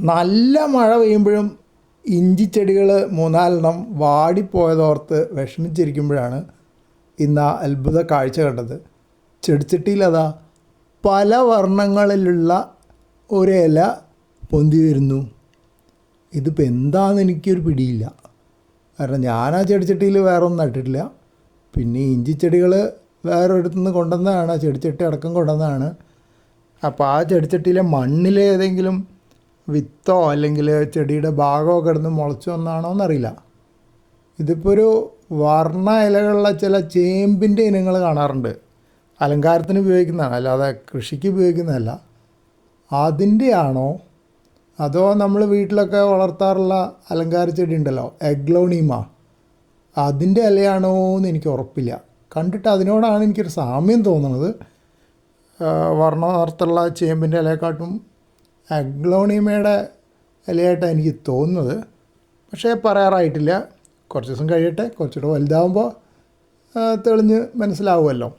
നല്ല മഴ പെയ്യുമ്പോഴും ഇഞ്ചിച്ചെടികൾ മൂന്നാലെണ്ണം വാടിപ്പോയതോർത്ത് വിഷമിച്ചിരിക്കുമ്പോഴാണ് ഇന്ന് ആ അത്ഭുത കാഴ്ച കണ്ടത്. ചെടിച്ചട്ടിയിലതാ പല വർണ്ണങ്ങളിലുള്ള ഒരില പൊന്തി വരുന്നു. ഇതിപ്പോൾ എന്താണെന്ന് എനിക്കൊരു പിടിയില്ല. കാരണം ഞാൻ ആ ചെടിച്ചട്ടിയിൽ വേറെ ഒന്നും നട്ടിട്ടില്ല. പിന്നെ ഇഞ്ചിച്ചെടികൾ വേറൊരിടത്തു നിന്ന് കൊണ്ടുവന്നതാണ്, ചെടിച്ചട്ടി അടക്കം കൊണ്ടുവന്നതാണ്. അപ്പോൾ ആ ചെടിച്ചട്ടിയിലെ മണ്ണിലേതെങ്കിലും വിത്തോ അല്ലെങ്കിൽ ചെടിയുടെ ഭാഗമോ കിടന്ന് മുളച്ചു വന്നാണോ എന്നറിയില്ല. ഇതിപ്പോൾ ഒരു വർണ്ണ ഇലകളുള്ള ചില ചേമ്പിൻ്റെ ഇനങ്ങൾ കാണാറുണ്ട്. അലങ്കാരത്തിന് ഉപയോഗിക്കുന്നതാണ്, അല്ലാതെ കൃഷിക്ക് ഉപയോഗിക്കുന്നതല്ല. അതിൻ്റെയാണോ അതോ നമ്മൾ വീട്ടിലൊക്കെ വളർത്താറുള്ള അലങ്കാര ചെടി ഉണ്ടല്ലോ, എഗ്ലോണീമ, അതിൻ്റെ ഇലയാണോ എന്ന് എനിക്ക് ഉറപ്പില്ല. കണ്ടിട്ട് അതിനോടാണ് എനിക്കൊരു സാമ്യം തോന്നുന്നത്. വർണ്ണ നിറത്തുള്ള ചേമ്പിൻ്റെ ഇലയെക്കാട്ടും അഗ്ലോണീമയുടെ ഇലയായിട്ടാണ് എനിക്ക് തോന്നുന്നത്. പക്ഷേ പറയാറായിട്ടില്ല. കുറച്ച് ദിവസം കഴിയട്ടെ, കുറച്ചുകൂടെ വലുതാവുമ്പോൾ തെളിഞ്ഞ് മനസ്സിലാവുമല്ലോ.